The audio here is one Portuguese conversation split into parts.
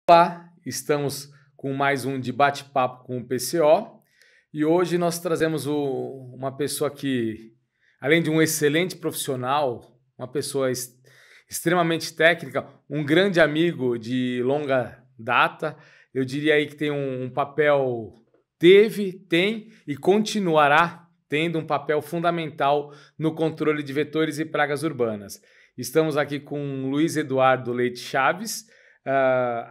Olá, estamos com mais um de bate-papo com o PCO e hoje nós trazemos uma pessoa que, além de um excelente profissional, uma pessoa extremamente técnica, um grande amigo de longa data, eu diria aí que tem um papel, tem e continuará tendo um papel fundamental no controle de vetores e pragas urbanas. Estamos aqui com Luiz Eduardo Leite Chaves,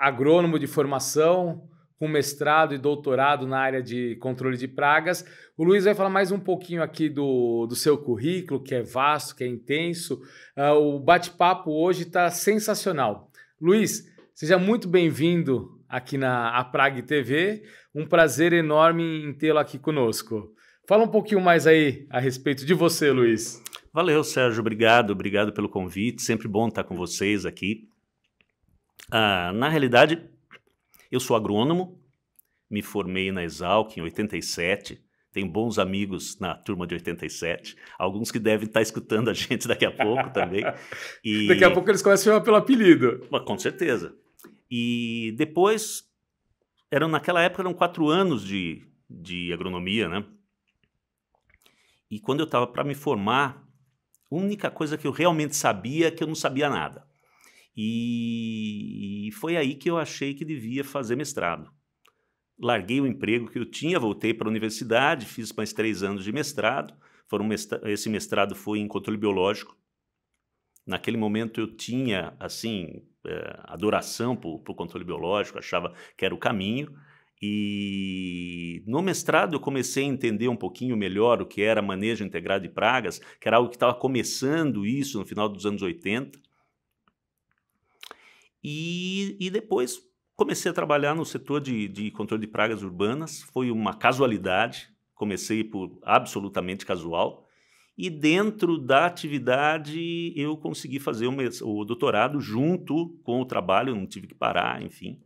agrônomo de formação, com mestrado e doutorado na área de controle de pragas. O Luiz vai falar mais um pouquinho aqui do seu currículo, que é vasto, que é intenso. O bate-papo hoje está sensacional. Luiz, seja muito bem-vindo aqui na Aprag TV. Um prazer enorme em tê-lo aqui conosco. Fala um pouquinho mais aí a respeito de você, Luiz. Valeu, Sérgio. Obrigado pelo convite. Sempre bom estar com vocês aqui. Na realidade, eu sou agrônomo, me formei na Exalc em 87, tenho bons amigos na turma de 87, alguns que devem estar escutando a gente daqui a pouco também. Daqui a pouco eles começam a chamar pelo apelido. Com certeza. E depois, naquela época eram 4 anos de agronomia, né? E quando eu estava para me formar, a única coisa que eu realmente sabia é que eu não sabia nada. E foi aí que eu achei que devia fazer mestrado. Larguei o emprego que eu tinha, voltei para a universidade, fiz mais 3 anos de mestrado. Esse mestrado foi em controle biológico. Naquele momento eu tinha, assim, adoração por o controle biológico, achava que era o caminho. E no mestrado eu comecei a entender um pouquinho melhor o que era manejo integrado de pragas, que era algo que estava começando isso no final dos anos 80. E depois comecei a trabalhar no setor de controle de pragas urbanas. Foi uma casualidade, comecei por absolutamente casual. E dentro da atividade eu consegui fazer o doutorado junto com o trabalho, não tive que parar, enfim.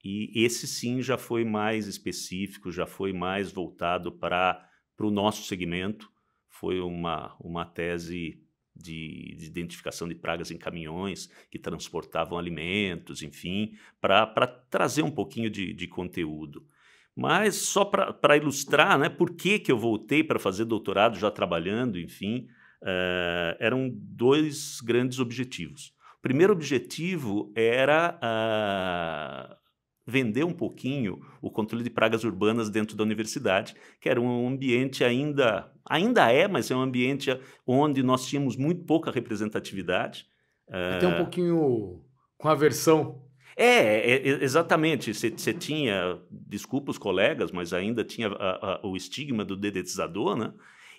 E esse sim já foi mais específico, já foi mais voltado para o nosso segmento. Foi uma tese de identificação de pragas em caminhões que transportavam alimentos, enfim, para trazer um pouquinho de conteúdo. Mas só para ilustrar, né, por que eu voltei para fazer doutorado já trabalhando, enfim, eram 2 grandes objetivos. O primeiro objetivo era vender um pouquinho o controle de pragas urbanas dentro da universidade, que era um ambiente ainda é, mas é um ambiente onde nós tínhamos muito pouca representatividade. Até um pouquinho com aversão. Exatamente. Você tinha, desculpa os colegas, mas ainda tinha o estigma do dedetizador, né?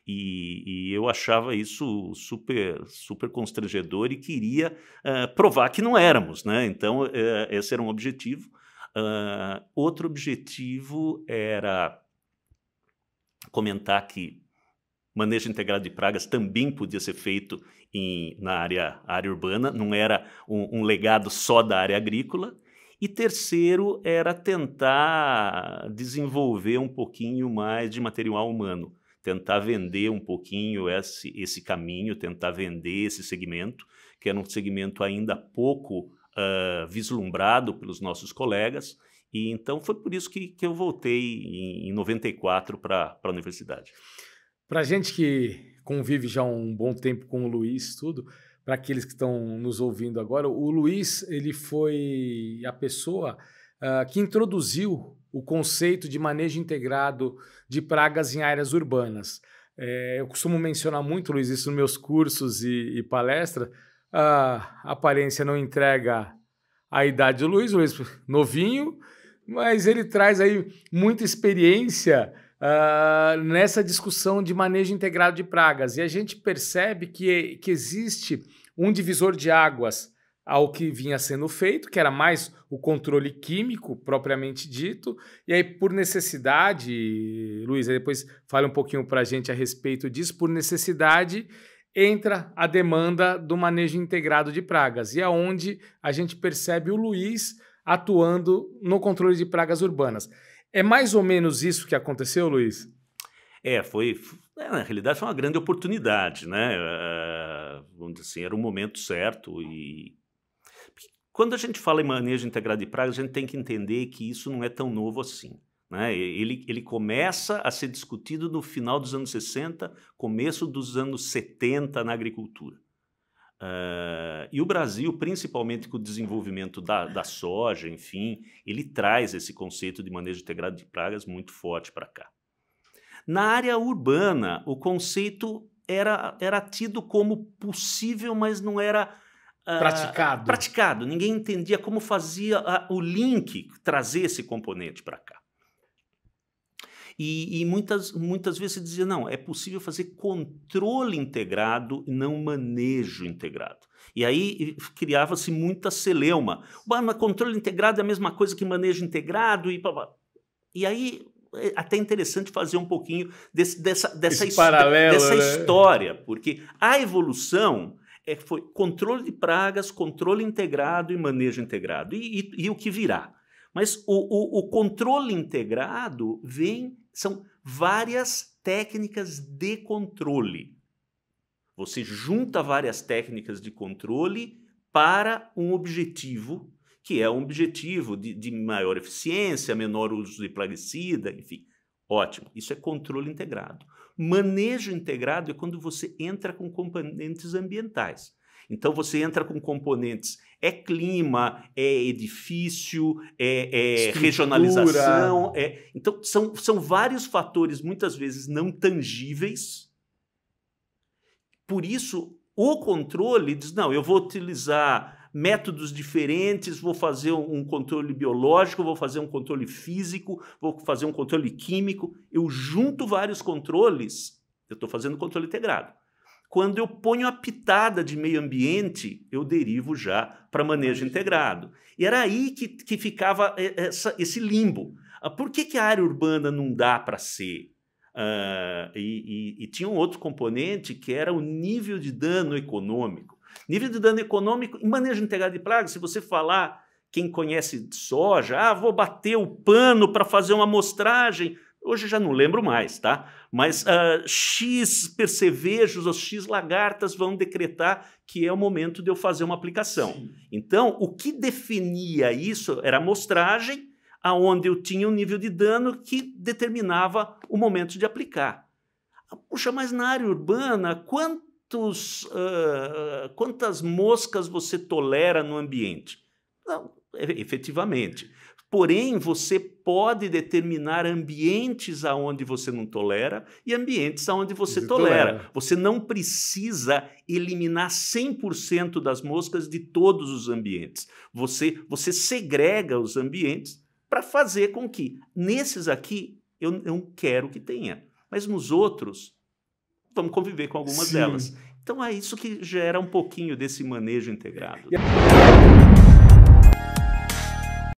E eu achava isso super, super constrangedor e queria provar que não éramos, né? Então, esse era um objetivo. Outro objetivo era comentar que manejo integrado de pragas também podia ser feito na área urbana, não era um legado só da área agrícola. E terceiro era tentar desenvolver um pouquinho mais de material humano, tentar vender um pouquinho esse caminho, tentar vender esse segmento, que era um segmento ainda pouco vislumbrado pelos nossos colegas. E então foi por isso que eu voltei em 94 para a universidade. Para a gente que convive já um bom tempo com o Luiz, tudo, para aqueles que estão nos ouvindo agora, o Luiz ele foi a pessoa que introduziu o conceito de manejo integrado de pragas em áreas urbanas. Eu costumo mencionar muito, Luiz, isso nos meus cursos e palestras. A aparência não entrega a idade do Luiz novinho, mas ele traz aí muita experiência nessa discussão de manejo integrado de pragas. E a gente percebe que existe um divisor de águas ao que vinha sendo feito, que era mais o controle químico, propriamente dito, e aí por necessidade, Luiz, aí depois fala um pouquinho para a gente a respeito disso, por necessidade entra a demanda do manejo integrado de pragas, e é onde a gente percebe o Luiz atuando no controle de pragas urbanas. É mais ou menos isso que aconteceu, Luiz? Na realidade foi uma grande oportunidade, né? Vamos dizer assim, era o momento certo e Quando a gente fala em manejo integrado de pragas, a gente tem que entender que isso não é tão novo assim, né? Ele começa a ser discutido no final dos anos 60, começo dos anos 70 na agricultura. E o Brasil, principalmente com o desenvolvimento da soja, enfim, ele traz esse conceito de manejo integrado de pragas muito forte para cá. Na área urbana, o conceito era tido como possível, mas não era praticado. Ninguém entendia como fazia o link, trazer esse componente para cá. E muitas vezes se dizia, não, é possível fazer controle integrado e não manejo integrado. E aí criava-se muita celeuma. Mas controle integrado é a mesma coisa que manejo integrado. E aí é até interessante fazer um pouquinho dessa história, porque a evolução foi controle de pragas, controle integrado e manejo integrado. E o que virá? Mas o controle integrado são várias técnicas de controle. Você junta várias técnicas de controle para um objetivo, que é um objetivo de maior eficiência, menor uso de plaguicida, enfim. Ótimo, isso é controle integrado. Manejo integrado é quando você entra com componentes ambientais. Então, você entra com componentes, clima, edifício, regionalização. Então, são vários fatores, muitas vezes não tangíveis. Por isso, o controle diz, não, eu vou utilizar métodos diferentes, vou fazer um controle biológico, vou fazer um controle físico, vou fazer um controle químico. Eu junto vários controles, eu estou fazendo controle integrado. Quando eu ponho a pitada de meio ambiente, eu derivo já para manejo integrado. E era aí que ficava esse limbo. Por que a área urbana não dá para ser? E tinha um outro componente que era o nível de dano econômico. Nível de dano econômico em manejo integrado de pragas, se você falar, quem conhece de soja, vou bater o pano para fazer uma amostragem. Hoje já não lembro mais, tá? Mas X percevejos ou X lagartas vão decretar que é o momento de eu fazer uma aplicação. Sim. Então, o que definia isso era a amostragem, aonde eu tinha um nível de dano que determinava o momento de aplicar. Puxa, mas na área urbana, quantas moscas você tolera no ambiente? Não, efetivamente. Porém, você pode determinar ambientes aonde você não tolera e ambientes aonde você tolera. Você não precisa eliminar 100% das moscas de todos os ambientes. Você segrega os ambientes para fazer com que, nesses aqui, eu não quero que tenha. Mas nos outros, vamos conviver com algumas delas. Então, é isso que gera um pouquinho desse manejo integrado.